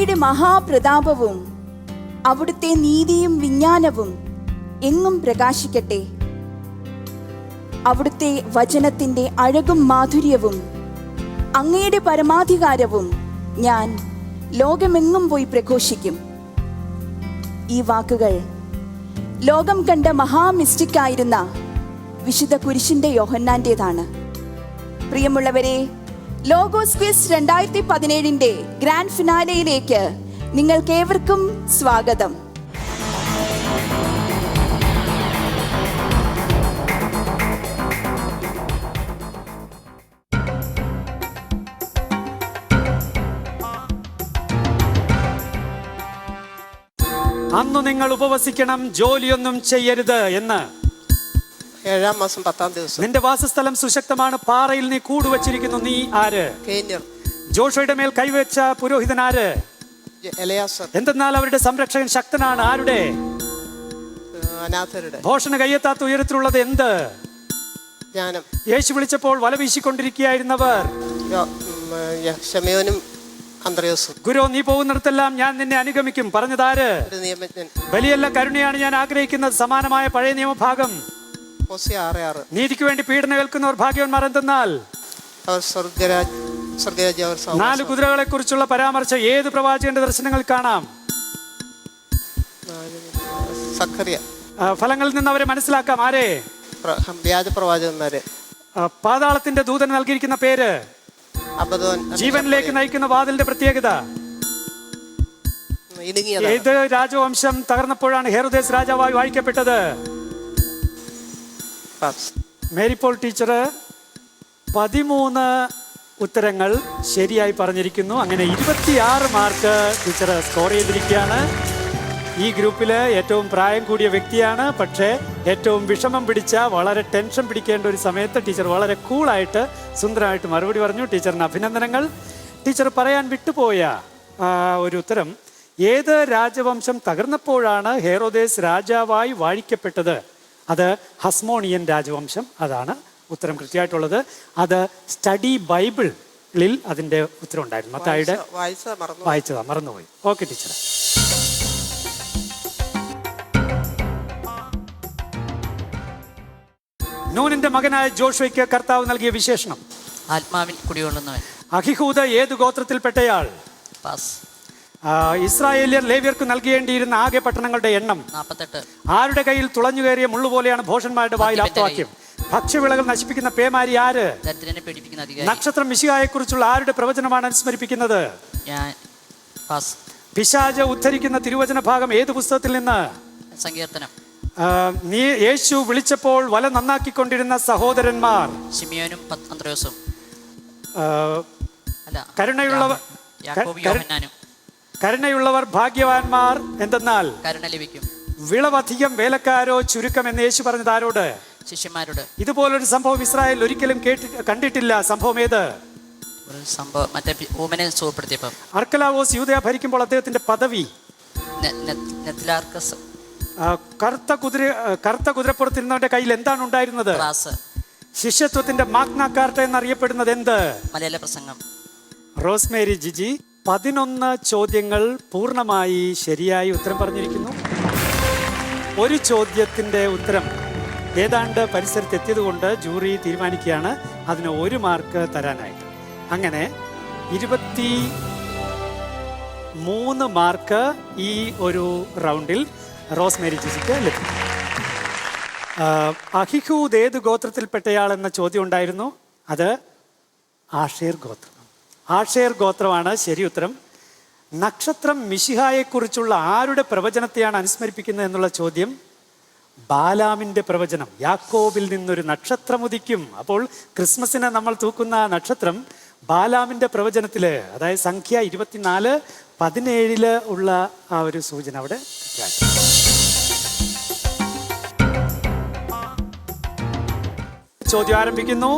അങ്ങയുടെ മഹാപ്രതാപവും അവിടുത്തെ നീതിയും വിജ്ഞാനവും എങ്ങും പ്രകാശിക്കട്ടെ. അവിടുത്തെ വചനത്തിൻ്റെ അഴകും മാധുര്യവും അങ്ങയുടെ പരമാധികാരവും ഞാൻ ലോകമെങ്ങും പോയി പ്രഘോഷിക്കും. ഈ വാക്കുകൾ ലോകം കണ്ട മഹാമിസ്റ്റിക്കായിരുന്ന വിശുദ്ധ കുരിശിൻ്റെ യോഹന്നാൻ്റേതാണ്. പ്രിയമുള്ളവരെ, ലോഗോസ് ക്വിസ് 2017 ഗ്രാൻഡ് ഫിനാലയിലേക്ക് നിങ്ങൾക്കേവർക്കും സ്വാഗതം. അന്നു നിങ്ങൾ ഉപവസിക്കണം, ജോലിയൊന്നും ചെയ്യരുത് എന്ന്. 7-ാം മാസം 10-ാം ദിവസം. നിന്റെ വാസസ്ഥലം സുശക്തമാണ്, പാറയിൽ നീ കൂടുവച്ചിരിക്കുന്നു. നീ ആര്? ജോഷുവയുടെ മേൽ കൈവച്ച പുരോഹിതൻ ആര്? എലയാസർ. എന്തെന്നാൽ അവരുടെ സംരക്ഷകൻ ശക്തനാണ്. ആരുടെ? അനാഥരുടെ. ഭോഷന് കയ്യെത്താത്ത ഉയരത്തിലുള്ളത് എന്ത്? ജ്ഞാനം. യേശു വിളിച്ചപ്പോൾ വല വീശിക്കൊണ്ടിരിക്കുകയായിരുന്നവർ ശമയോനും അന്ത്രയോസും. ഗുരു, നീ പോകുന്നിടത്തെല്ലാം ഞാൻ നിന്നെ അനുഗമിക്കും പറഞ്ഞതാര്? നിയമജ്ഞൻ. വലിയല്ല കരുണയാണ് ഞാൻ ആഗ്രഹിക്കുന്നത്. സമാനമായ പഴയ നിയമഭാഗം. 6:6. നീതിക്ക് വേണ്ടി പീഡനം ഏൽക്കുന്നവർ ഭാഗ്യവാന്മാർ. എന്തെന്നാൽ അവർ സ്വർഗരാജ്യം. 4 കുതിരകളെ കുറിച്ചുള്ള പരാമർശം ഏത് പ്രവാചകന്റെ ദർശനങ്ങളിൽ കാണാം? സഖറിയ. ഫലങ്ങളിൽ നിന്ന് അവരെ മനസ്സിലാക്കാം. ആരെ? വ്യാജ പ്രവാചകന്മാരെ. പാതാളത്തിന്റെ ദൂതൻ നൽകിയിരിക്കുന്ന പേര്? അബദോൻ. ജീവനിലേക്ക് നയിക്കുന്ന വാതിലിന്റെ പ്രത്യേകത? ഏത് രാജവംശം തകർന്നപ്പോഴാണ് ഹെരോദേസ് രാജാവായി വാഴിക്കപ്പെട്ടത്? മേരിപോൾ ടീച്ചർ 13 ഉത്തരങ്ങൾ ശരിയായി പറഞ്ഞിരിക്കുന്നു. അങ്ങനെ 26 മാർക്ക് ടീച്ചർ സ്കോർ ചെയ്തിരിക്കുകയാണ്. ഈ ഗ്രൂപ്പില് ഏറ്റവും പ്രായം കൂടിയ വ്യക്തിയാണ്. പക്ഷേ ഏറ്റവും വിഷമം പിടിച്ച, വളരെ ടെൻഷൻ പിടിക്കേണ്ട ഒരു സമയത്ത് ടീച്ചർ വളരെ കൂളായിട്ട് സുന്ദരമായിട്ട് മറുപടി പറഞ്ഞു. ടീച്ചറിന് അഭിനന്ദനങ്ങൾ. ടീച്ചർ പറയാൻ വിട്ടുപോയ ഒരു ഉത്തരം, ഏത് രാജവംശം തകർന്നപ്പോഴാണ് ഹെരോദേസ് രാജാവായി വാഴിക്കപ്പെട്ടത്? അത് ഹസ്മോണിയൻ രാജവംശം. അതാണ് ഉത്തരം കൃത്യമായിട്ടുള്ളത്. അത് സ്റ്റഡി ബൈബിളിൽ അതിൻ്റെ ഉത്തരം ഉണ്ടായിരുന്നു. മത്തായിയുടെ വായിച്ചതാ, മറന്നുപോയി. Okay teacher. നൂനിന്റെ മകനായ ജോഷുവയ്ക്ക് കർത്താവ് നൽകിയ വിശേഷണം? ആത്മാവിൽ കുടികൊള്ളുന്നവൻ. അഹിഹൂദ് ഏത് ഗോത്രത്തിൽപ്പെട്ടയാൾ? ഇസ്രായേലിയർ ലേവ്യർക്ക് നൽകേണ്ടിയിരുന്ന ആകെ പട്ടണങ്ങളുടെ എണ്ണം 48. ആരുടെ കയ്യിൽ തുളഞ്ഞുകയറിയ മുള്ളുപോലെയാണ് ഭോഷന്മാരുടെ വായിൽ ആപ്തവാക്യം? ഭക്ഷ്യവിളകൾ നശിപ്പിക്കുന്ന പേമാരി ആര്? നക്ഷത്രം മിശിഹായെ കുറിച്ചുള്ള ആരുടെ പ്രവചനമാണ് അനുസ്മരിപ്പിക്കുന്നത്? പിശാച് ഉദ്ധരിക്കുന്ന തിരുവചന ഭാഗം ഏത് പുസ്തകത്തിൽ നിന്ന്? സങ്കീർത്തനം. നീ യേശു വിളിച്ചപ്പോൾ വല നന്നാക്കിക്കൊണ്ടിരുന്ന സഹോദരന്മാർ? ശിമിയോനും അന്ത്രയോസും. കരുണയുള്ളവർ ഭാഗ്യവാന്മാർ. എന്തെന്നാൽ കരുണ ലഭിക്കും. വിളവധികം വേലക്കാരോ ചുരുക്കം എന്ന് യേശു പറഞ്ഞത് ആരോട്? ശിഷ്യന്മാരോട്. ഇതുപോലൊരു സംഭവം ഇസ്രായേൽ ഒരിക്കലും കണ്ടിട്ടില്ല. സംഭവം ഏത്? അർക്കലാവോസ് യൂദയ ഭരിക്കുമ്പോൾ അദ്ദേഹത്തിന്റെ പദവി കറുത്ത കുതിരപ്പുറത്തിരുന്നവന്റെ കയ്യിൽ എന്താണ് ഉണ്ടായിരുന്നത്? ശിഷ്യത്വത്തിന്റെ മാഗ്ന കാർട്ട എന്നറിയപ്പെടുന്നത് എന്ത്? മലയാള പ്രസംഗം. റോസ്മേരി ജിജി 11 ചോദ്യങ്ങൾ പൂർണ്ണമായി ശരിയായി ഉത്തരം പറഞ്ഞിരിക്കുന്നു. ഒരു ചോദ്യത്തിന്റെ ഉത്തരം ഏതാണ്ട് പരിസരത്തെത്തിയത് കൊണ്ട് ജൂറി തീരുമാനിക്കുകയാണ് അതിന് 1 മാർക്ക് തരാനായിട്ട്. അങ്ങനെ 23 മാർക്ക് ഈ ഒരു റൗണ്ടിൽ റോസ്മേരി ജിജിക്ക് ലഭിക്കും. അഹിഹൂദ് ഏത് ഗോത്രത്തിൽപ്പെട്ടയാൾ എന്ന ചോദ്യം ഉണ്ടായിരുന്നു. അത് ആഷേർ ഗോത്രം. ആഷേർ ഗോത്രമാണ് ശരി ഉത്തരം. നക്ഷത്രം മിശിഹായെക്കുറിച്ചുള്ള ആരുടെ പ്രവചനത്തെയാണ് അനുസ്മരിപ്പിക്കുന്നത് എന്നുള്ള ചോദ്യം ബാലാമിൻ്റെ പ്രവചനം. യാക്കോബിൽ നിന്നൊരു നക്ഷത്രം ഉദിക്കും. അപ്പോൾ ക്രിസ്മസിന് നമ്മൾ തൂക്കുന്ന നക്ഷത്രം ബാലാമിൻ്റെ പ്രവചനത്തിൽ, അതായത് സംഖ്യ 24:17 ഉള്ള ആ ഒരു സൂചന അവിടെ. ചോദ്യം ആരംഭിക്കുന്നു.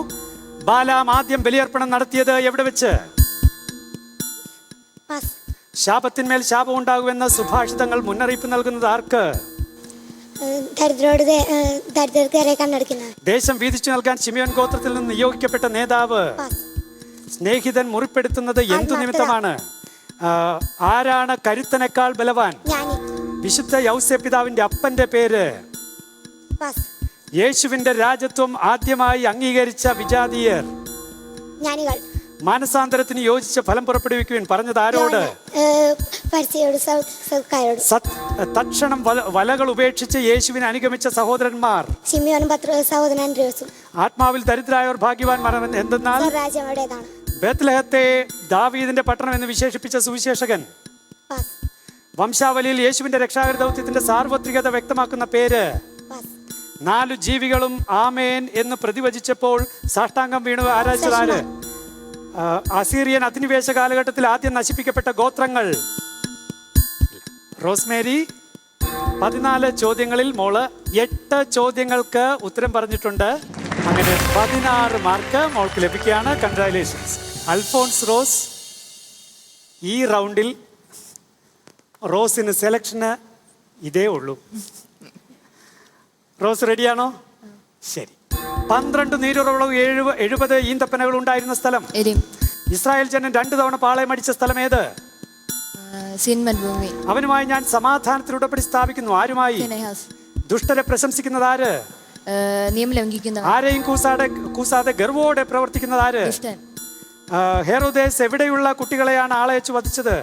ബാലാം ആദ്യം ബലിയർപ്പണം നടത്തിയത് എവിടെ വെച്ച്? ശാപത്തിന്മേൽ ശാപം ഉണ്ടാകുമെന്ന് സുഭാഷിതങ്ങൾ മുന്നറിയിപ്പ് നൽകുന്നത് ആർക്ക്? ദേശം വീതിച്ചു നൽകാൻ ശിമിയോൻ ഗോത്രത്തിൽ നിന്ന് നിയോഗിക്കപ്പെട്ട നേതാവ്. സ്നേഹിതൻ മുറിപ്പെടുത്തുന്നത് എന്തു നിമിത്തമാണ്? ആരാണ് കരുത്തനേക്കാൾ ബലവാൻ? ജ്ഞാനി. വിശുദ്ധ യൗസേ പിതാവിന്റെ അപ്പന്റെ പേര്? പാസ്. യേശുവിന്റെ രാജ്യത്വം ആദ്യമായി അംഗീകരിച്ച വിജാതീയർ? ജ്ഞാനികൾ. മാനസാന്തരത്തിന് യോജിച്ച ഫലം പുറപ്പെടുവിക്കുവാൻ പറഞ്ഞത് ആരോട്? പരിസയോട്, സദുക്കാരോട്. തക്ഷണം വലകൾ ഉപേക്ഷിച്ച് യേശുവിനെ അനുഗമിച്ച സഹോദരന്മാർ? ശിമിയോനും സഹോദരൻ അന്ത്രയോസും. ആത്മാവിൽ ദരിദ്രായവർ ഭാഗ്യവാന്മാർ എന്തെന്നാൽ രാജ്യം അവിടേതാണ്. ബേത്ലഹത്തെ ദാവീദിന്റെ പട്ടണം എന്ന് വിശേഷിപ്പിച്ച സുവിശേഷകൻ? പാസ്. വംശാവലിയിൽ യേശുവിന്റെ രക്ഷാകര ദൗത്യത്തിന്റെ സാർവത്രികത വ്യക്തമാക്കുന്ന പേര്? പാസ്. 4 ജീവികളും ആമേൻ എന്ന് പ്രതിവചിച്ചപ്പോൾ സാഷ്ടാംഗം വീണു ആരാധിച്ചത് ആര്? അസീറിയൻ അധിനിവേശ കാലഘട്ടത്തിൽ ആദ്യം നശിപ്പിക്കപ്പെട്ട ഗോത്രങ്ങൾ? റോസ്മേരി 14 ചോദ്യങ്ങളിൽ മോള് 8 ചോദ്യങ്ങൾക്ക് ഉത്തരം പറഞ്ഞിട്ടുണ്ട്. അങ്ങനെ 16 മാർക്ക് മോൾക്ക് ലഭിക്കുകയാണ്. കൺഗ്രാറ്റുലേഷൻസ്. അൽഫോൺസ് റോസ്, ഈ റൗണ്ടിൽ റോസിന് സെലക്ഷന് ഇതേ ഉള്ളൂ. റോസ് റെഡിയാണോ? ശരി. 12 നീരുറവുകളും 70 ഈന്തപ്പനകൾ ഉണ്ടായിരുന്ന സ്ഥലം? ഇസ്രായേൽ ജനൻ 2 തവണ പാളയമടിച്ച സ്ഥലം ഏത്? അവനുമായി ഞാൻ സമാധാനത്തിൽ ഉടമ്പടി സ്ഥാപിക്കുന്നു. ആരുമായി? ദുഷ്ടരെ പ്രശംസിക്കുന്നത് ആര്? ആരെയും കൂസാതെ ഗർവോടെ പ്രവർത്തിക്കുന്നത് ആര്? ഹെറോദേസ് എവിടെയുള്ള കുട്ടികളെയാണ് ആളയച്ചു വധിച്ചത്?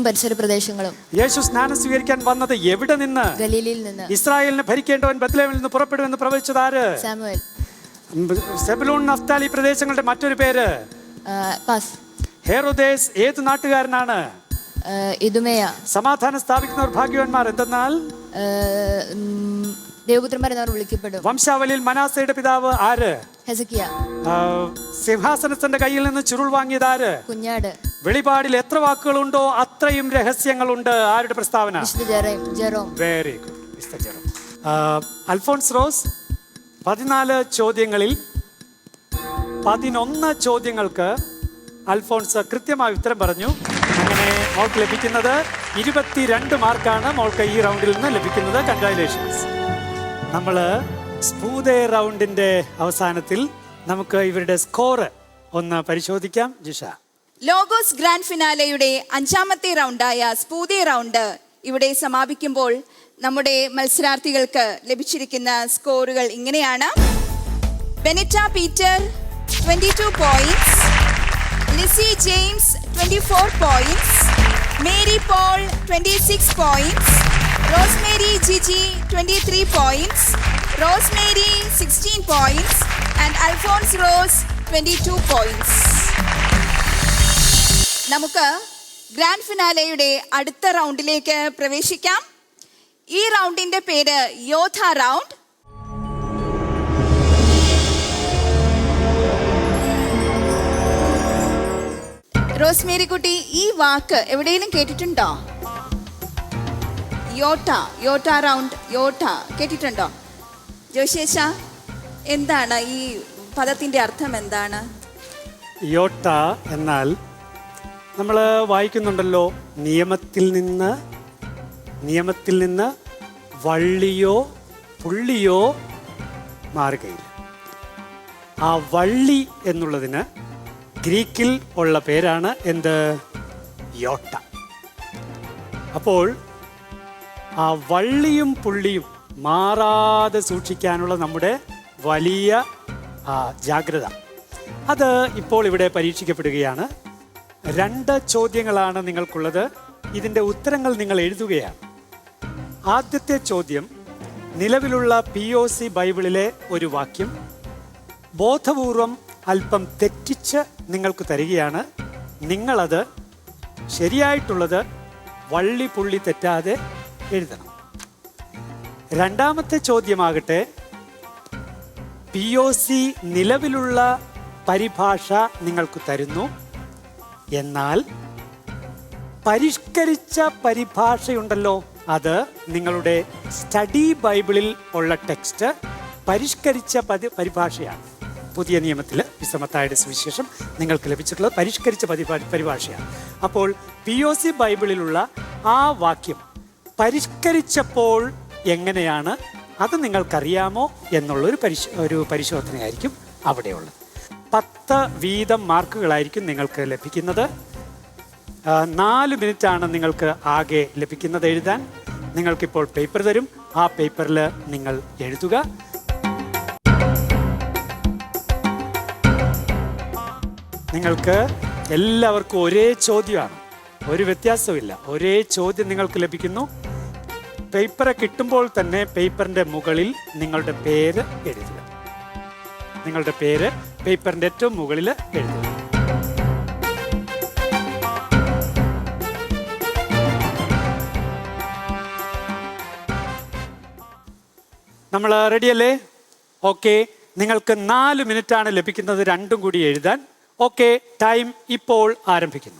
പരിസര പ്രദേശങ്ങളും. യേശു സ്നാനം സ്വീകരിക്കാൻ വന്നത് എവിടെ നിന്ന്? ഗലീലയിൽ നിന്ന്. ഇസ്രായേലിനെ ഭരിക്കേണ്ടവൻ ബത്ലഹേമിൽ നിന്ന് പുറപ്പെടുമെന്ന് പ്രവചിച്ചത് ആര്? സാമുവേൽ. സെബുലൂൺ നഫ്താലി പ്രദേശങ്ങളുടെ മറ്റൊരു പേര്? പാസ്. ഹെറോദേസ് ഏത് നാട്ടുകാരനാണ്? ഇദുമേയ. സമാധാനം സ്ഥാപിക്കുന്നവർ ഭാഗ്യവാന്മാർ എന്തെന്നാൽ ദേവപുത്രന്മാർ വിളിക്കപ്പെടും. വംശാവലിയിൽ മനാസയുടെ പിതാവ് ആര്? ഹെസക്കിയ. സിംഹാസനത്തിന്റെ കയ്യിൽ നിന്ന് ചുരുൾ വാങ്ങിയത് ആര്? കുഞ്ഞാട്. വെളിപാടിൽ എത്ര വാക്കുകളുണ്ടോ അത്രയും രഹസ്യങ്ങളുണ്ട്. ആരുടെ പ്രസ്താവന? Jerome. Very good. Alphonse Rose 14 ചോദ്യങ്ങളിൽ 11 ചോദ്യങ്ങൾക്ക് അൽഫോൺസ് കൃത്യമായി ഉത്തരം പറഞ്ഞു. അങ്ങനെ മോൾക്ക് ലഭിക്കുന്നത് 22 മാർക്കാണ് മോൾക്ക് ഈ റൗണ്ടിൽ നിന്ന് ലഭിക്കുന്നത്. കൺഗ്രാറ്റുലേഷൻസ്. നമ്മൾ സ്പൂദേ റൗണ്ടിന്റെ അവസാനത്തിൽ നമുക്ക് ഇവരുടെ സ്കോർ ഒന്ന് പരിശോധിക്കാം. ജിഷ. ലോഗോസ് ഗ്രാൻഡ് ഫിനാലയുടെ 5ാമത്തെ റൗണ്ടായ സ്പൂദേ റൗണ്ട് ഇവിടെ സമാപിക്കുമ്പോൾ നമ്മുടെ മത്സരാർത്ഥികൾക്ക് ലഭിച്ചിരിക്കുന്ന സ്കോറുകൾ ഇങ്ങനെയാണ്. Benita Peter 22 points, Lissy James 24 points, Mary Paul 26 points, Rosemary Giji 23 points, Rosemary 16 points and Alphonse Rose 22 points. നമുക്ക് ഗ്രാൻഡ് ഫിനാലയുടെ അടുത്ത റൗണ്ടിലേക്ക് പ്രവേശിക്കാം. ഈ റൗണ്ടിന്റെ പേര് യോധ റൗണ്ട്. റോസ്മേരി കുട്ടി, ഈ വാക്ക് എവിടെയെങ്കിലും കേട്ടിട്ടുണ്ടോ? യോട്ട റൗണ്ട്, യോട്ട കേട്ടിട്ടുണ്ടോ? ജോശേഷ, എന്താണ് ഈ പദത്തിന്റെ അർത്ഥം? എന്താണ് യോട്ട എന്നാൽ? നമ്മൾ വായിക്കുന്നുണ്ടല്ലോ, നിയമത്തിൽ നിന്ന് വള്ളിയോ പുള്ളിയോ മാറുകയില്ല. ആ വള്ളി എന്നുള്ളതിന് ഗ്രീക്കിൽ ഉള്ള പേരാണ് എന്ത്? യോട്ട. അപ്പോൾ ആ വള്ളിയും പുള്ളിയും മാറാതെ സൂക്ഷിക്കാനുള്ള നമ്മുടെ വലിയ ജാഗ്രത, അത് ഇപ്പോൾ ഇവിടെ പരീക്ഷിക്കപ്പെടുകയാണ്. 2 ചോദ്യങ്ങളാണ് നിങ്ങൾക്കുള്ളത്. ഇതിൻ്റെ ഉത്തരങ്ങൾ നിങ്ങൾ എഴുതുകയാണ്. ആദ്യത്തെ ചോദ്യം നിലവിലുള്ള POC ബൈബിളിലെ ഒരു വാക്യം ബോധപൂർവം അല്പം തെറ്റിച്ച് നിങ്ങൾക്ക് തരികയാണ്. നിങ്ങളത് ശരിയായിട്ടുള്ളത് വള്ളി പുള്ളി തെറ്റാതെ എഴുതണം. രണ്ടാമത്തെ ചോദ്യമാകട്ടെ, POC നിലവിലുള്ള പരിഭാഷ നിങ്ങൾക്ക് തരുന്നു. എന്നാൽ പരിഷ്കരിച്ച പരിഭാഷയുണ്ടല്ലോ, അത് നിങ്ങളുടെ സ്റ്റഡി ബൈബിളിൽ ഉള്ള ടെക്സ്റ്റ് പരിഷ്കരിച്ച പരിഭാഷയാണ്. പുതിയ നിയമത്തിൽ വിസമത്തായുടെ സുവിശേഷം നിങ്ങൾക്ക് ലഭിച്ചിട്ടുള്ളത് പരിഷ്കരിച്ച പരിഭാഷയാണ്. അപ്പോൾ POC ബൈബിളിലുള്ള ആ വാക്യം പരിഷ്കരിച്ചപ്പോൾ എങ്ങനെയാണ്, അത് നിങ്ങൾക്കറിയാമോ എന്നുള്ളൊരു പരിശോധനയായിരിക്കും അവിടെയുള്ളത്. 10 വീതം മാർക്കുകളായിരിക്കും നിങ്ങൾക്ക് ലഭിക്കുന്നത്. 4 മിനിറ്റാണ് നിങ്ങൾക്ക് ആകെ ലഭിക്കുന്നത് എഴുതാൻ. നിങ്ങൾക്കിപ്പോൾ പേപ്പർ തരും. ആ പേപ്പറിൽ നിങ്ങൾ എഴുതുക. നിങ്ങൾക്ക് എല്ലാവർക്കും ഒരേ ചോദ്യമാണ്, ഒരു വ്യത്യാസമില്ല. ഒരേ ചോദ്യം നിങ്ങൾക്ക് ലഭിക്കുന്നു. പേപ്പർ കിട്ടുമ്പോൾ തന്നെ പേപ്പറിൻ്റെ മുകളിൽ നിങ്ങളുടെ പേര് എഴുതുക. നിങ്ങളുടെ പേര് പേപ്പറിൻ്റെ ഏറ്റവും മുകളിൽ എഴുതുക. നമ്മൾ റെഡിയല്ലേ? ഓക്കെ. നിങ്ങൾക്ക് 4 മിനിറ്റാണ് ലഭിക്കുന്നത് രണ്ടും കൂടി എഴുതാൻ. ഓക്കെ, ടൈം ഇപ്പോൾ ആരംഭിക്കുന്നു.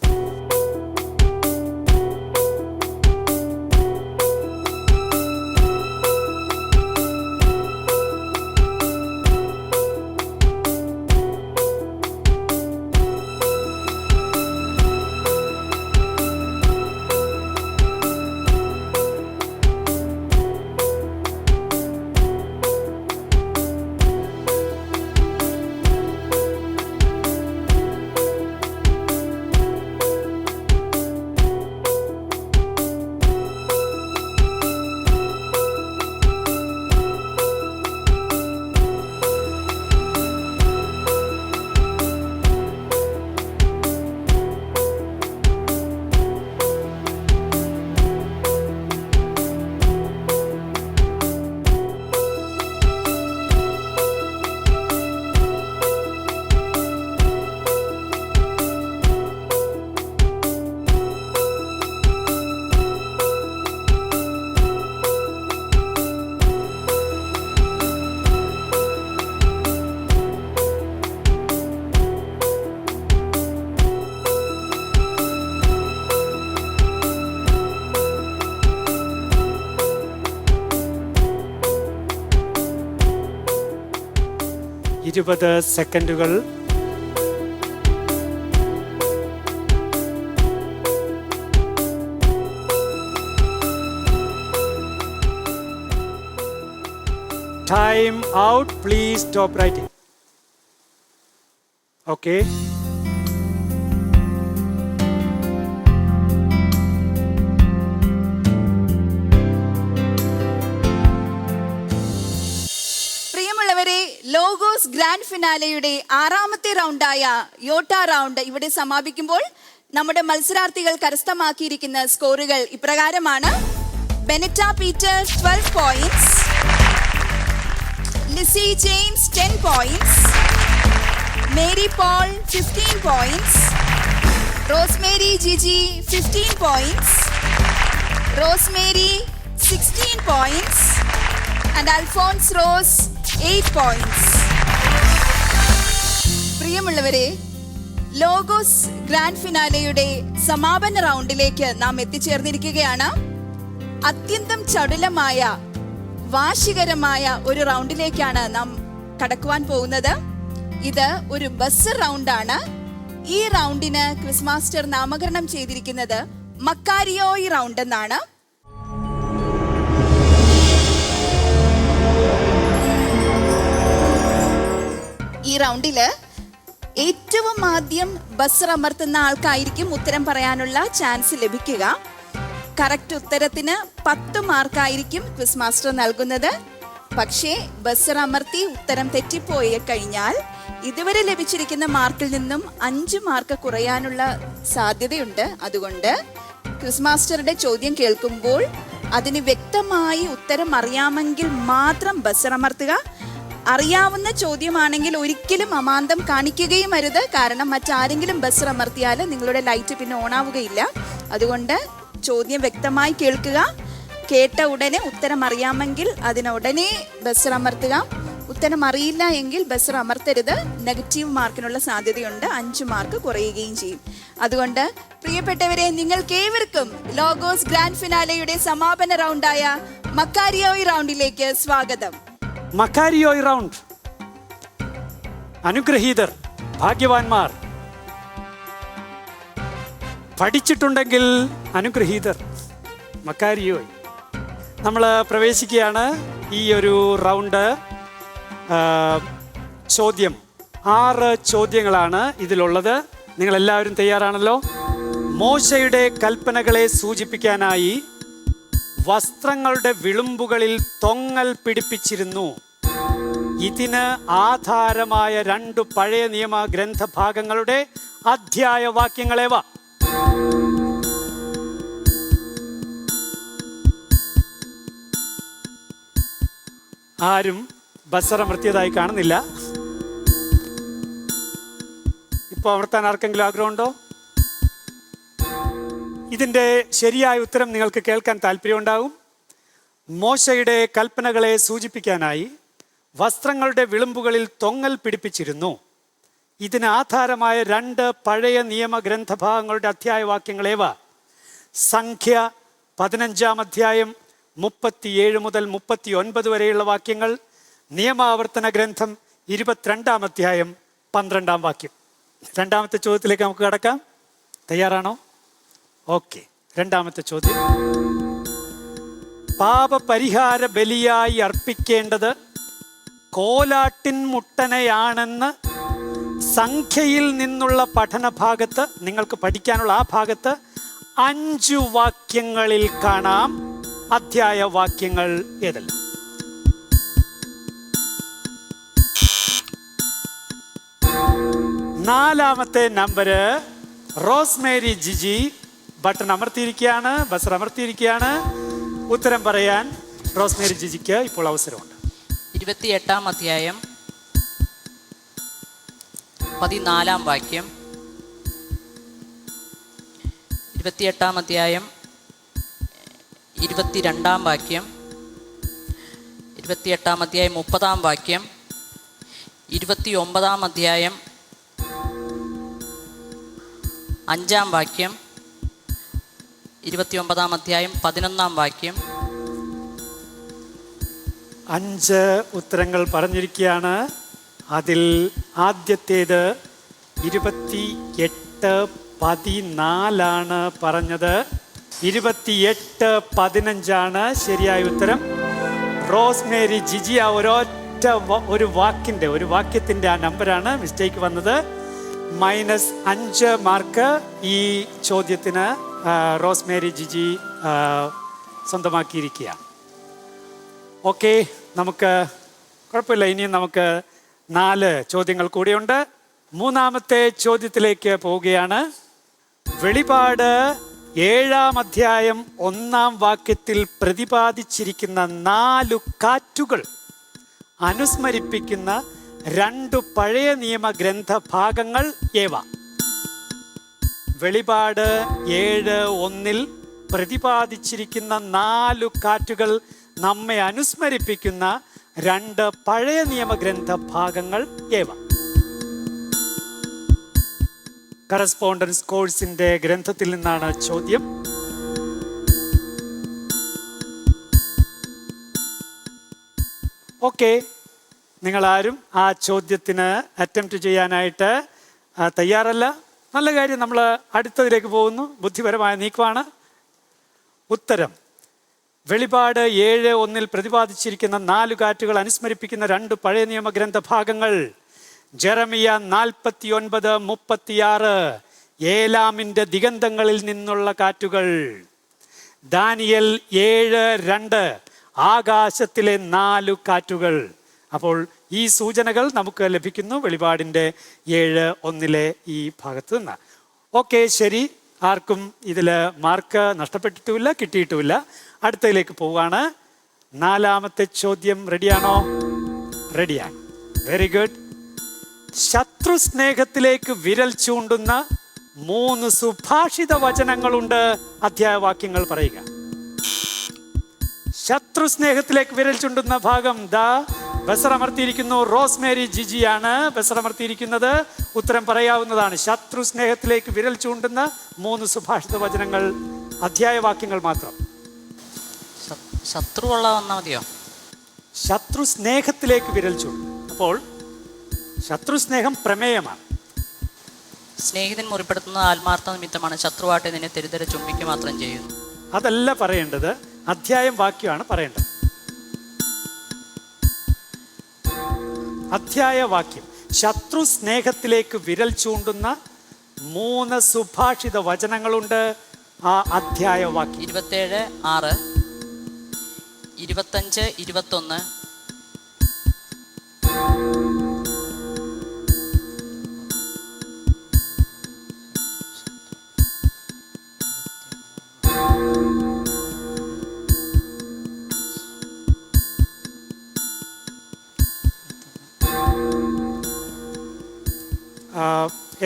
ഇരുപത് സെക്കൻഡുകൾ. Time out. Please stop writing. Okay. പ്രിയമുള്ളവരെ, ലോഗോസ് ഗ്രാൻഡ് ഫിനാലെയുടെ 6ാമത്തെ റൗണ്ടായ യോട്ട റൗണ്ട് ഇവിടെ സമാപിക്കുമ്പോൾ നമ്മുടെ മത്സരാർത്ഥികൾ കരസ്ഥമാക്കിയിരിക്കുന്ന സ്കോറുകൾ ഇപ്രകാരമാണ്. Benita Peter 12 points, Lissy James 10 points, Mary Paul 15 points, Rosemary Giji 15 points, Rosemary 16 points and Alphonse Rose 8 points. പ്രിയമുള്ളവരെ, ലോഗോസ് ഗ്രാൻഡ് ഫിനാലെയുടെ സമാപന റൗണ്ടിലേക്ക് നാം എത്തിച്ചേർന്നിരിക്കുകയാണ്. അത്യന്തം ചടുലമായ വാശികരമായ ഒരു റൗണ്ടിലേക്കാണ് നാം കടക്കുവാൻ പോകുന്നത്. ഇത് ഒരു ബസ് റൗണ്ടാണ്. ഈ റൗണ്ടിന് ക്വിസ് മാസ്റ്റർ നാമകരണം ചെയ്തിരിക്കുന്നത് മക്കാരിയോയ് റൗണ്ട് എന്നാണ്. ഈ റൗണ്ടില് ഏറ്റവും ആദ്യം ബസർ അമർത്തുന്ന ആൾക്കായിരിക്കും ഉത്തരം പറയാനുള്ള ചാൻസ് ലഭിക്കുക. കറക്റ്റ് ഉത്തരത്തിന് 10 മാർക്കായിരിക്കും ക്വിസ് മാസ്റ്റർ നൽകുന്നത്. പക്ഷേ ബസർ അമർത്തി ഉത്തരം തെറ്റിപ്പോയി കഴിഞ്ഞാൽ ഇതുവരെ ലഭിച്ചിരിക്കുന്ന മാർക്കിൽ നിന്നും 5 മാർക്ക് കുറയാനുള്ള സാധ്യതയുണ്ട്. അതുകൊണ്ട് ക്വിസ് മാസ്റ്ററുടെ ചോദ്യം കേൾക്കുമ്പോൾ അതിന് വ്യക്തമായി ഉത്തരം അറിയാമെങ്കിൽ മാത്രം ബസർ അമർത്തുക. അറിയാവുന്ന ചോദ്യമാണെങ്കിൽ ഒരിക്കലും അമാന്തം കാണിക്കുകയും അരുത്. കാരണം മറ്റാരെങ്കിലും ബസർ അമർത്തിയാൽ നിങ്ങളുടെ ലൈറ്റ് പിന്നെ ഓണാവുകയില്ല. അതുകൊണ്ട് ചോദ്യം വ്യക്തമായി കേൾക്കുക. കേട്ട ഉടനെ ഉത്തരം അറിയാമെങ്കിൽ അതിനുടനെ ബസർ അമർത്തുക. ഉത്തരം അറിയില്ല എങ്കിൽ ബസർ അമർത്തരുത്. നെഗറ്റീവ് മാർക്കിനുള്ള സാധ്യതയുണ്ട്. 5 മാർക്ക് കുറയുകയും ചെയ്യും. അതുകൊണ്ട് പ്രിയപ്പെട്ടവരെ, നിങ്ങൾക്കേവർക്കും ലോഗോസ് ഗ്രാൻഡ് ഫിനാലെയുടെ സമാപന റൗണ്ടായ മക്കാരിയോയ് റൗണ്ടിലേക്ക് സ്വാഗതം. മക്കാരിയോയ് റൗണ്ട്. അനുഗ്രഹീതർ, ഭാഗ്യവാന്മാർ, പഠിച്ചിട്ടുണ്ടെങ്കിൽ അനുഗ്രഹീതർ. മക്കാരിയോയ്. നമ്മൾ പ്രവേശിക്കുകയാണ് ഈ ഒരു റൗണ്ട്. ചോദ്യം 6 ചോദ്യങ്ങളാണ് ഇതിലുള്ളത്. നിങ്ങളെല്ലാവരും തയ്യാറാണല്ലോ? മോശയുടെ കൽപ്പനകളെ സൂചിപ്പിക്കാനായി വസ്ത്രങ്ങളുടെ വിളുമ്പുകളിൽ തൊങ്ങൽ പിടിപ്പിച്ചിരുന്നു. ഇതിന് ആധാരമായ 2 പഴയ നിയമ ഗ്രന്ഥഭാഗങ്ങളുടെ അധ്യായ വാക്യങ്ങളേവ? ആരും ബസറമർത്തിയതായി കാണുന്നില്ല. ഇപ്പൊ അമർത്താൻ ആർക്കെങ്കിലും ആഗ്രഹമുണ്ടോ? ഇതിന്റെ ശരിയായ ഉത്തരം നിങ്ങൾക്ക് കേൾക്കാൻ താല്പര്യമുണ്ടാകും. മോശയുടെ കൽപ്പനകളെ സൂചിപ്പിക്കാനായി വസ്ത്രങ്ങളുടെ വിളുമ്പുകളിൽ തൊങ്ങൽ പിടിപ്പിച്ചിരുന്നു. ഇതിന് ആധാരമായ 2 പഴയ നിയമ ഗ്രന്ഥഭാഗങ്ങളുടെ അധ്യായ വാക്യങ്ങളേവ? സംഖ്യ 15-ാം അധ്യായം 37 മുതൽ 39 വരെയുള്ള വാക്യങ്ങൾ. നിയമാവർത്തന ഗ്രന്ഥം 22-ാം അധ്യായം 12-ാം വാക്യം. രണ്ടാമത്തെ ചോദ്യത്തിലേക്ക് നമുക്ക് കടക്കാം. തയ്യാറാണോ? ഓക്കെ. രണ്ടാമത്തെ ചോദ്യം: പാപപരിഹാര ബലിയായി അർപ്പിക്കേണ്ടത് കോലാട്ടിൻ മുട്ടനെയാണെന്ന് സംഖ്യയിൽ നിന്നുള്ള പഠനഭാഗത്ത്, നിങ്ങൾക്ക് പഠിക്കാനുള്ള ആ ഭാഗത്ത് 5 വാക്യങ്ങളിൽ കാണാം. അധ്യായ വാക്യങ്ങൾ ഏതെല്ലാം? നാലാമത്തെ നമ്പര് റോസ്മേരി ജിജി ബട്ടൺ അമർത്തിയിരിക്കുകയാണ്, ബസർ അമർത്തിയിരിക്കുകയാണ്. ഉത്തരം പറയാൻ റോസ്മേരി ജിജിക്ക് ഇപ്പോൾ അവസരമുണ്ട്. 28-ാം അധ്യായം 14-ാം വാക്യം. 28-ാം അധ്യായം 22-ാം വാക്യം. 28-ാം അധ്യായം 30-ാം വാക്യം. 29-ാം അധ്യായം 5-ാം വാക്യം. 29-ാം അധ്യായം 11-ാം വാക്യം. 5 ഉത്തരങ്ങൾ പറഞ്ഞിരിക്കുകയാണ്. അതിൽ ആദ്യത്തേത് 28:14 പറഞ്ഞത്. 28:15 ശരിയായ ഉത്തരം. റോസ്മേരി ജിജി ആ ഒരു വാക്യത്തിന്റെ ആ നമ്പറാണ് മിസ്റ്റേക്ക് വന്നത്. -5 മാർക്ക് ഈ ചോദ്യത്തിന് റോസ്മേരി ജിജി സ്വന്തമാക്കിയിരിക്കുകയാണ്. ഓക്കെ, നമുക്ക് കുഴപ്പമില്ല. ഇനിയും നമുക്ക് 4 ചോദ്യങ്ങൾ കൂടിയുണ്ട്. മൂന്നാമത്തെ ചോദ്യത്തിലേക്ക് പോവുകയാണ്. വെളിപാട് 7-ാം അധ്യായം 1-ാം വാക്യത്തിൽ പ്രതിപാദിച്ചിരിക്കുന്ന 4 കാറ്റുകൾ അനുസ്മരിപ്പിക്കുന്ന 2 പഴയ നിയമ ഗ്രന്ഥഭാഗങ്ങൾ ഏവ? വെളിപാട് 7:1 പ്രതിപാദിച്ചിരിക്കുന്ന 4 കാറ്റുകൾ നമ്മെ അനുസ്മരിപ്പിക്കുന്ന 2 പഴയ നിയമ ഗ്രന്ഥഭാഗങ്ങൾ ഏവ? കറസ്പോണ്ടൻസ് കോഴ്സിന്റെ ഗ്രന്ഥത്തിൽ നിന്നാണ് ചോദ്യം. ഓക്കെ, നിങ്ങളാരും ആ ചോദ്യത്തിന് അറ്റംപ്റ്റ് ചെയ്യാനായിട്ട് തയ്യാറല്ല. നല്ല കാര്യം, നമ്മൾ അടുത്തതിലേക്ക് പോകുന്നു. ബുദ്ധിപരമായ നീക്കമാണ്. ഉത്തരം: വെളിപാട് 7:1 പ്രതിപാദിച്ചിരിക്കുന്ന 4 കാറ്റുകൾ അനുസ്മരിപ്പിക്കുന്ന 2 പഴയ നിയമ ഗ്രന്ഥഭാഗങ്ങൾ ജെറമിയ 49:36 ഏലാമിന്റെ ദിഗന്ധങ്ങളിൽ നിന്നുള്ള കാറ്റുകൾ. ദാനിയേൽ 7:2 ആകാശത്തിലെ 4 കാറ്റുകൾ. അപ്പോൾ ഈ സൂചനകൾ നമുക്ക് ലഭിക്കുന്നു വെളിപാടിൻ്റെ 7:1 ഈ ഭാഗത്ത് നിന്ന്. ഓക്കെ, ശരി. ആർക്കും ഇതിൽ മാർക്ക് നഷ്ടപ്പെട്ടിട്ടുമില്ല, കിട്ടിയിട്ടുമില്ല. അടുത്തതിലേക്ക് പോവുകയാണ്. 4-ാമത്തെ ചോദ്യം റെഡിയാണോ? റെഡിയാണ്. Very good. ശത്രു സ്നേഹത്തിലേക്ക് വിരൽ ചൂണ്ടുന്ന 3 സുഭാഷിത വചനങ്ങളുണ്ട്. അധ്യായവാക്യങ്ങൾ പറയുക. ശത്രു സ്നേഹത്തിലേക്ക് വിരൽ ചൂണ്ടുന്ന ഭാഗം ബസറമർത്തിയിരിക്കുന്നു. റോസ്മേരി ജിജിയാണ് ബസറമർത്തിയിരിക്കുന്നത്. ഉത്തരം പറയാവുന്നതാണ്. ശത്രു സ്നേഹത്തിലേക്ക് വിരൽ ചൂണ്ടുന്ന 3 സുഭാഷിത വചനങ്ങൾ. അധ്യായവാക്യങ്ങൾ മാത്രം. ശത്രുവുള്ള വന്നാൽ മതിയോ? ശത്രു സ്നേഹത്തിലേക്ക് വിരൽ ചൂണ്ടും. അപ്പോൾ ശത്രു സ്നേഹം പ്രമേയമാണ്. സ്നേഹിതൻ മുറിപ്പെടുത്തുന്ന ആത്മാർത്ഥ നിമിത്തമാണ്, ശത്രുവായിട്ട് നിന്നെ തെരുതര ചുംബിക്കുക മാത്രം ചെയ്യുന്നു. അതല്ല പറയേണ്ടത്, അധ്യായം വാക്യമാണ് പറയേണ്ടത്. അധ്യായ വാക്യം. ശത്രു സ്നേഹത്തിലേക്ക് വിരൽ ചൂണ്ടുന്ന 3 സുഭാഷിത വചനങ്ങളുണ്ട്. ആ അധ്യായ വാക്യം 27:6, 25, 21.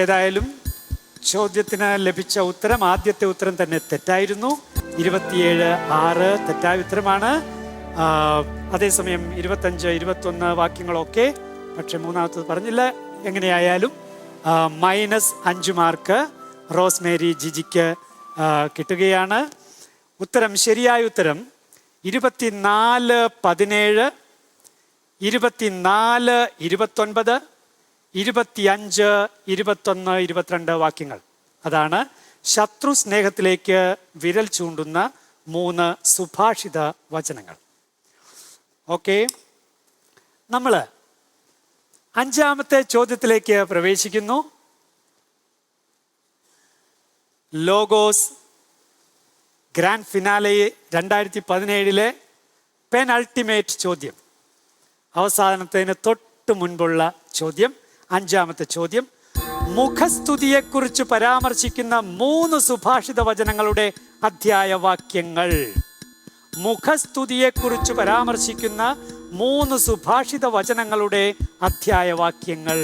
ഏതായാലും ചോദ്യത്തിന് ലഭിച്ച ഉത്തരം, ആദ്യത്തെ ഉത്തരം തന്നെ തെറ്റായിരുന്നു. 27:6 തെറ്റായ ഉത്തരമാണ്. അതേസമയം 25, 21 വാക്യങ്ങളൊക്കെ, പക്ഷെ മൂന്നാമത്തത് പറഞ്ഞില്ല. എങ്ങനെയായാലും -5 മാർക്ക് റോസ്മേരി ജിജിക്ക് കിട്ടുകയാണ്. ഉത്തരം, ശരിയായ ഉത്തരം 24, 17, 24, 29, 25, 21, 22 വാക്യങ്ങൾ. അതാണ് ശത്രു സ്നേഹത്തിലേക്ക് വിരൽ ചൂണ്ടുന്ന 3 സുഭാഷിത വചനങ്ങൾ. ഓക്കെ, നമ്മൾ 5-ാമത്തെ ചോദ്യത്തിലേക്ക് പ്രവേശിക്കുന്നു. Logos grand finale 2017 pen ultimate ചോദ്യം, അവസാനത്തിന് തൊട്ട് മുൻപുള്ള ചോദ്യം, 5-ാമത്തെ ചോദ്യം. മുഖസ്തുതിയെക്കുറിച്ച് പരാമർശിക്കുന്ന 3 സുഭാഷിത വചനങ്ങളുടെ അധ്യായ വാക്യങ്ങൾ. മുഖസ്തുതിയെക്കുറിച്ച് പരാമർശിക്കുന്ന 3 സുഭാഷിത വചനങ്ങളുടെ അധ്യായ വാക്യങ്ങൾ.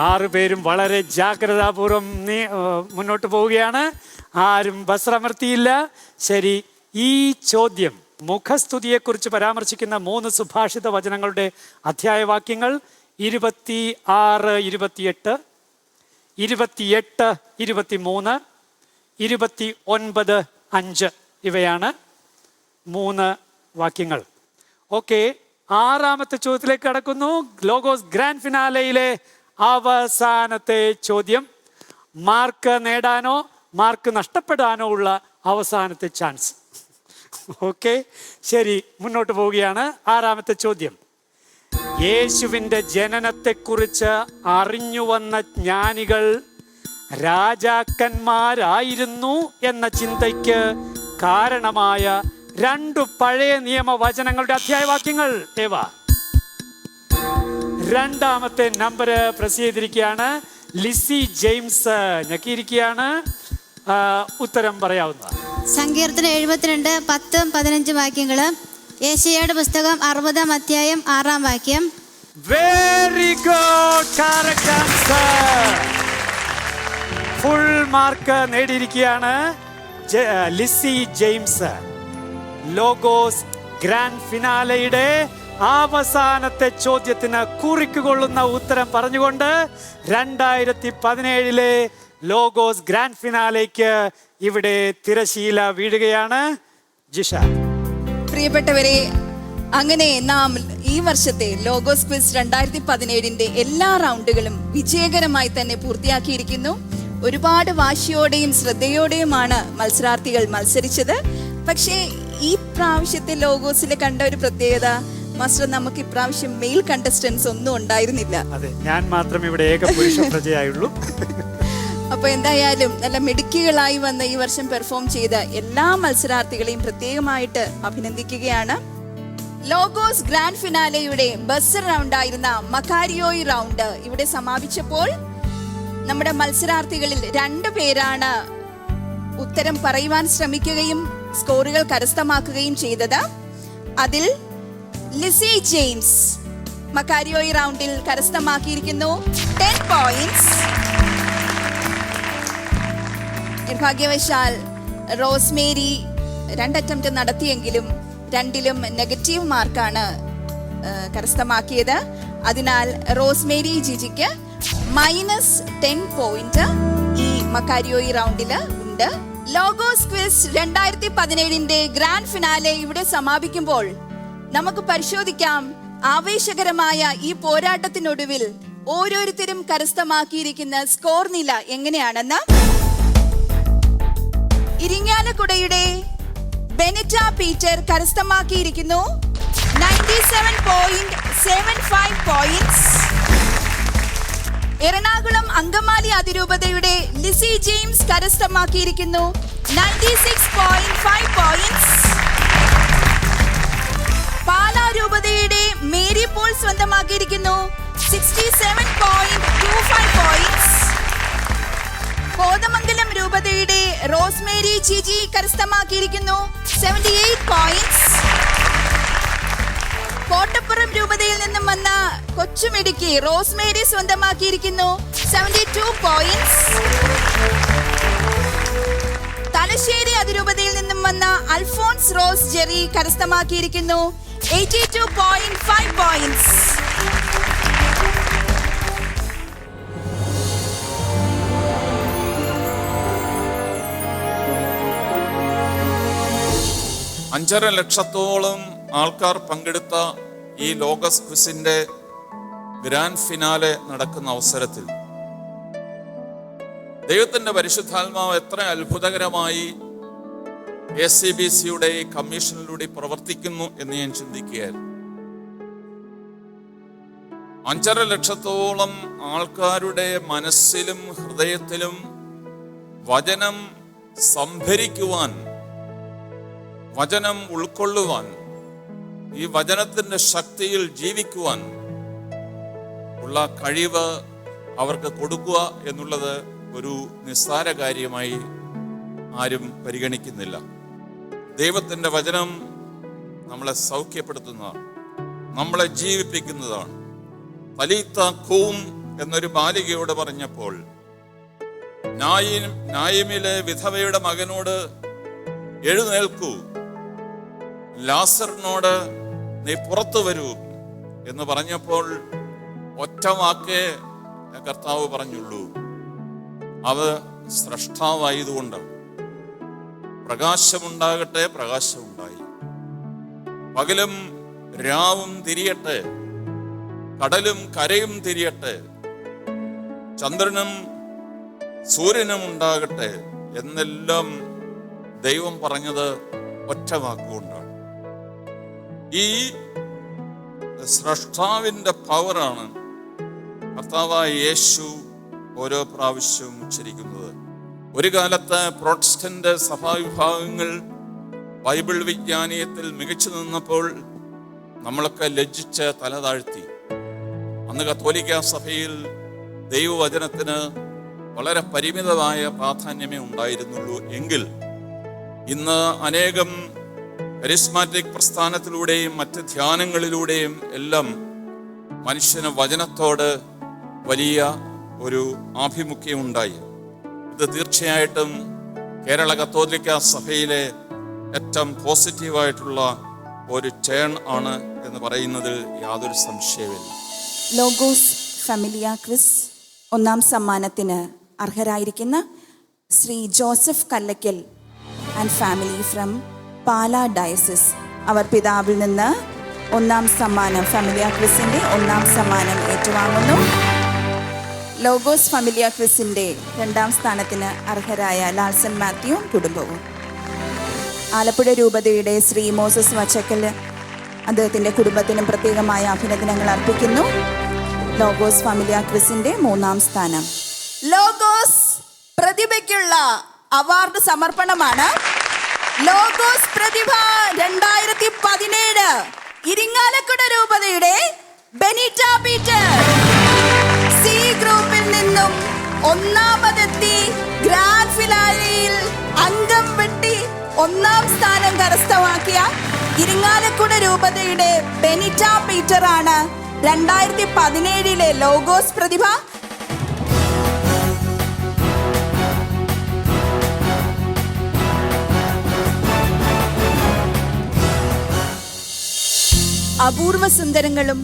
ആറുപേരും വളരെ ജാഗ്രതാപൂർവം മുന്നോട്ട് പോവുകയാണ്. ആരും ബസ്രമർത്തിയില്ല. ശരി, ഈ ചോദ്യം, മുഖസ്തുതിയെക്കുറിച്ച് പരാമർശിക്കുന്ന 3 സുഭാഷിത വചനങ്ങളുടെ അധ്യായവാക്യങ്ങൾ 26, 28, 28, 23, 29, 5 ഇവയാണ് 3 വാക്യങ്ങൾ. ഓക്കെ, 6-ാമത്തെ ചോദ്യത്തിലേക്ക് കടക്കുന്നു. ലോഗോസ് ഗ്രാൻഡ് ഫിനാലയിലെ അവസാനത്തെ ചോദ്യം. മാർക്ക് നേടാനോ മാർക്ക് നഷ്ടപ്പെടാനോ ഉള്ള അവസാനത്തെ ചാൻസ്. ഓക്കെ, ശരി, മുന്നോട്ട് പോവുകയാണ്. 6-ാമത്തെ ചോദ്യം. യേശുവിൻ്റെ ജനനത്തെക്കുറിച്ച് അറിഞ്ഞു വന്ന ജ്ഞാനികൾ രാജാക്കന്മാരായിരുന്നു എന്ന ചിന്തയ്ക്ക് കാരണമായ 2 പഴയ നിയമവചനങ്ങളുടെ അധ്യായവാക്യങ്ങൾ ഏവ? 2-ാമത്തെ നമ്പർ പ്രസ് ചെയ്തിരിക്കുകയാണ്. ലിസി ജെയിംസ് ഞെക്കിയിരിക്കുകയാണ്. ഉത്തരം പറയാവുന്നതാണ്. സങ്കീർത്തനം 72, 10, 15 വാക്യങ്ങള്. യേശയ്യായുടെ പുസ്തകം 60-ാം അധ്യായം 6-ാം വാക്യം. Very good, correct answer. Full mark നേടിയിരിക്കുകയാണ് ലിസി ജെയിംസ്. ലോഗോസ് ഗ്രാൻഡ് ഫിനാലയുടെ അവസാനത്തെ ചോദ്യത്തിന് കുറിക്കുകൊള്ളുന്ന ഉത്തരം പറഞ്ഞുകൊണ്ട് 2017 ലോഗോസ് ഗ്രാൻഡ് ഫിനാലേക്ക് ഇവിടെ തിരശീല വീഴുകയാണ്. ജിഷ. പ്രിയപ്പെട്ടവരെ, അങ്ങനെ നാം ഈ വർഷത്തെ ലോഗോസ് ക്വിസ് 2017 എല്ലാ റൗണ്ടുകളും വിജയകരമായി തന്നെ പൂർത്തിയാക്കിയിരിക്കുന്നു. ഒരുപാട് വാശിയോടെയും ശ്രദ്ധയോടെയുമാണ് മത്സരാർത്ഥികൾ മത്സരിച്ചത്. പക്ഷേ ഈ പ്രാവശ്യത്തെ ലോഗോസിൽ കണ്ട ഒരു പ്രത്യേകത, മാസ്റ്റർ, നമുക്ക് ഇപ്രാവശ്യം മെയിൽ കണ്ടസ്റ്റൻസ് ഒന്നും ഉണ്ടായിരുന്നില്ല. അതെ, ഞാൻ മാത്രം ഇവിടെ ഏക പുരുഷ പ്രജയായുള്ളൂ. അപ്പൊ എന്തായാലും നല്ല മിടുക്കികളായി വന്ന് ഈ വർഷം പെർഫോം ചെയ്ത എല്ലാ മത്സരാർത്ഥികളെയും പ്രത്യേകമായിട്ട് അഭിനന്ദിക്കുകയാണ്. ലോഗോസ് ഗ്രാൻഡ് ഫിനാലെയുടെ ബസർ റൗണ്ട് ആയിരുന്ന മക്കാരിയോയ് റൗണ്ട് ഇവിടെ സമാപിച്ചപ്പോൾ നമ്മുടെ മത്സരാർത്ഥികളിൽ 2 പേരാണ് ഉത്തരം പറയുവാൻ ശ്രമിക്കുകയും സ്കോറുകൾ കരസ്ഥമാക്കുകയും ചെയ്തത്. അതിൽ ലിസി ജെയിംസ് മക്കാരിയോയ് റൗണ്ടിൽ കരസ്ഥമാക്കിയിരിക്കുന്നു 10 പോയിന്റ്സ്. നിർഭാഗ്യവശാൽ റോസ്മേരി 2 അറ്റംപ്റ്റ് നടത്തിയെങ്കിലും 2ലും നെഗറ്റീവ് മാർക്കാണ് കരസ്ഥമാക്കിയത്. അതിനാൽ റോസ്മേരി ജിജിക്ക് -10 പോയിന്റ് ഈ മക്കാരിയോയ് റൗണ്ടിൽ ഉണ്ട്. ലോഗോസ് ക്വിസ് 2017 ഗ്രാൻഡ് ഫിനാലെ ഇവിടെ സമാപിക്കുമ്പോൾ നമുക്ക് പരിശോധിക്കാം ആവേശകരമായ ഈ പോരാട്ടത്തിനൊടുവിൽ ഓരോരുത്തരും കരസ്ഥമാക്കിയിരിക്കുന്ന സ്കോർ നില എങ്ങനെയാണെന്ന്. ഇരിങ്ങാലക്കുടയുടെ Benita Peter കരസ്ഥമാക്കിയിരിക്കുന്നു 97.75 points. Ernakulam Angamaly അതിരൂപതയുടെ ലിസി ജെയിംസ് കരസ്ഥമാക്കിയിരിക്കുന്നു 96.5 പോയിന്റ്സ്. പാലാ രൂപതയുടെ മേരി പോൾ സ്വന്തമാക്കിയിരിക്കുന്നു 67.25 പോയിന്റ്സ്. കോതമംഗലം രൂപതയുടെ റോസ്മേരി ജിജി കരസ്ഥമാക്കിയിരിക്കുന്നു 78 പോയിന്റ്സ്. കോട്ടപ്പുറം രൂപതയിൽ നിന്നും വന്ന കൊച്ചുമിടുക്കി റോസ്മേരി സ്വന്തമാക്കിയിരിക്കുന്നു 72 പോയിന്റ്സ്. തലശ്ശേരി അതിരൂപതയിൽ നിന്നും വന്ന അൽഫോൺസ് റോസ് ജെറി കരസ്ഥമാക്കിയിരിക്കുന്നു 82.5 പോയിന്റ്സ്. അഞ്ചര ലക്ഷത്തോളം ആൾക്കാർ പങ്കെടുത്ത ഈ ലോഗസ് ക്വിസിന്റെ ഗ്രാൻഡ് ഫിനാലെ നടക്കുന്ന അവസരത്തിൽ ദൈവത്തിന്റെ പരിശുദ്ധാത്മാവ് എത്ര അത്ഭുതകരമായി ACBCയുടെ ഈ കമ്മീഷനിലൂടെ പ്രവർത്തിക്കുന്നു എന്ന് ഞാൻ ചിന്തിക്കുകയായിരുന്നു. 5.5 ലക്ഷത്തോളം ആൾക്കാരുടെ മനസ്സിലും ഹൃദയത്തിലും വചനം സംഭരിക്കുവാൻ, വചനം ഉൾക്കൊള്ളുവാൻ, ഈ വചനത്തിന്റെ ശക്തിയിൽ ജീവിക്കുവാൻ ഉള്ള കഴിവ് അവർക്ക് കൊടുക്കുക എന്നുള്ളത് ഒരു നിസ്സാര കാര്യമായി ആരും പരിഗണിക്കുന്നില്ല. ദൈവത്തിന്റെ വചനം നമ്മളെ സൗഖ്യപ്പെടുത്തുന്നതാണ്, നമ്മളെ ജീവിപ്പിക്കുന്നതാണ്. തലീത്ത ഖൂം എന്നൊരു ബാലികയോട് പറഞ്ഞപ്പോൾ, നായിമിലെ വിധവയുടെ മകനോട് എഴുന്നേൽക്കൂ, ലാസറിനോട് നീ പുറത്തു വരൂ എന്ന് പറഞ്ഞപ്പോൾ ഒറ്റ വാക്കേ കർത്താവ് പറഞ്ഞുള്ളൂ. അത് സ്രഷ്ടാവായതുകൊണ്ട് പ്രകാശമുണ്ടാകട്ടെ, പ്രകാശമുണ്ടായി. പകലും രാവും തിരിയട്ടെ, കടലും കരയും തിരിയട്ടെ, ചന്ദ്രനും സൂര്യനും ഉണ്ടാകട്ടെ എന്നെല്ലാം ദൈവം പറഞ്ഞത് ഒറ്റ വാക്കുകൊണ്ടാണ്. ഈ സ്രഷ്ടാവിന്റെ പവറാണ് കർത്താവായ യേശു ഓരോ പ്രാവശ്യവും ഉച്ചരിക്കുന്നത്. ഒരു കാലത്ത് പ്രൊട്ടസ്റ്റന്റ് സഭാവിഭാഗങ്ങൾ ബൈബിൾ വിജ്ഞാനീയത്തിൽ മികച്ചു നിന്നപ്പോൾ നമ്മളൊക്കെ ലജ്ജിച്ച് തല താഴ്ത്തി. അന്ന് കത്തോലിക്ക സഭയിൽ ദൈവവചനത്തിന് വളരെ പരിമിതമായ പ്രാധാന്യമേ ഉണ്ടായിരുന്നുള്ളൂ. എങ്കിൽ ഇന്ന് അനേകം കരിസ്മാറ്റിക് പ്രസ്ഥാനത്തിലൂടെയും മറ്റ് ധ്യാനങ്ങളിലൂടെയും എല്ലാം മനുഷ്യന് വചനത്തോട് വലിയ ഒരു ആഭിമുഖ്യമുണ്ടായി. ഇത് തീർച്ചയായിട്ടും കേരള കത്തോലിക്ക സഭയിലെ ഏറ്റവും പോസിറ്റീവായിട്ടുള്ള ഒരു ടേൺ ആണ് എന്ന് പറയുന്നതിൽ യാതൊരു സംശയമില്ല. ലോഗോസ് ഫാമിലിയ ക്വിസ് ഒന്നാം സമ്മാനത്തിന് അർഹരായിരിക്കുന്ന Shri Joseph Kallakkal and family from Pala diocese, അവർ പിതാവിൽ നിന്ന് ഒന്നാം സമ്മാനം, ഫാമിലിയ ക്വിസിന്റെ ഒന്നാം സമ്മാനം ഏറ്റുവാങ്ങുന്നു. ലോഗോസ് ഫാമിലിയ ക്വിസിന്റെ രണ്ടാം സ്ഥാനത്തിന് അർഹരായ ലാൽസൺ മാത്യുവും കുടുംബവും. ആലപ്പുഴ രൂപതയുടെ ശ്രീ മോസസ് വച്ചക്കൽ അദ്ദേഹത്തിന്റെ കുടുംബത്തിനും പ്രത്യേകമായ അഭിനന്ദനങ്ങൾ അർപ്പിക്കുന്നു. ലോഗോസ് ഫാമിലിയ ക്വിസിന്റെ മൂന്നാം സ്ഥാനം. ലോഗോസ് പ്രതിഭയ്ക്കുള്ള അവാർഡ് സമർപ്പണമാണ്. ലോഗോസ് പ്രതിഭ 2017 ഇരിങ്ങാലക്കുട രൂപതയുടെ ബെനിറ്റ പീറ്റർ സി ഗ്രൂപ്പിൽ നിന്നും ഒന്നാമതെത്തി ഗ്രാൻഡ് ഫിനാലെയിൽ അംഗം വെട്ടി ഒന്നാം സ്ഥാനം കരസ്ഥമാക്കിയ ഇരിങ്ങാലക്കുട രൂപതയുടെ ബെനിറ്റ പീറ്റർ ആണ് 2017 ലോഗോസ് പ്രതിഭ. അപൂർവ സുന്ദരങ്ങളും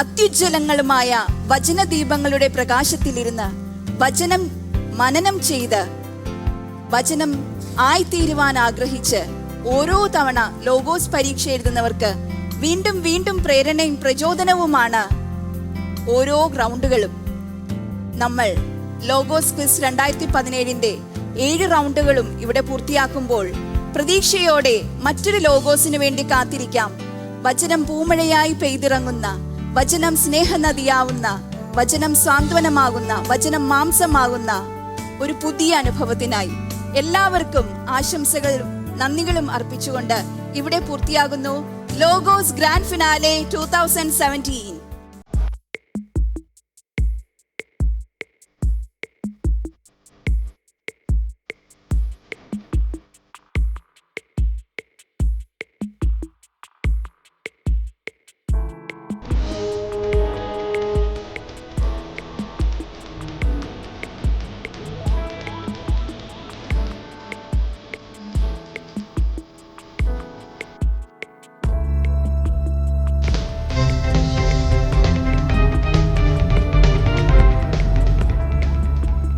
അത്യുജ്വലങ്ങളുമായ വചനദീപങ്ങളുടെ പ്രകാശത്തിലിരുന്ന് വചനം മനനം ചെയ്ത് വചനം ആയിത്തീരുവാൻ ആഗ്രഹിച്ച് ഓരോ തവണ ലോഗോസ് പരീക്ഷ എഴുതുന്നവർക്ക് വീണ്ടും വീണ്ടും പ്രേരണയും പ്രചോദനവുമാണ് ഓരോ ഗ്രൗണ്ടുകളും. നമ്മൾ ലോഗോസ് ക്വിസ് 2017 7 റൗണ്ടുകളും ഇവിടെ പൂർത്തിയാക്കുമ്പോൾ പ്രതീക്ഷയോടെ മറ്റൊരു ലോഗോസിന് വേണ്ടി കാത്തിരിക്കാം. വചനം പൂമഴയായി പെയ്തിറങ്ങുന്ന, വചനം സ്നേഹനദിയാവുന്ന, വചനം സാന്ത്വനമാകുന്ന, വചനം മാംസമാകുന്ന ഒരു പുതിയ അനുഭവത്തിനായി എല്ലാവർക്കും ആശംസകളും നന്ദികളും അർപ്പിച്ചുകൊണ്ട് ഇവിടെ പൂർത്തിയാകുന്നു ലോഗോസ് ഗ്രാൻഡ് ഫിനാലെ 2017.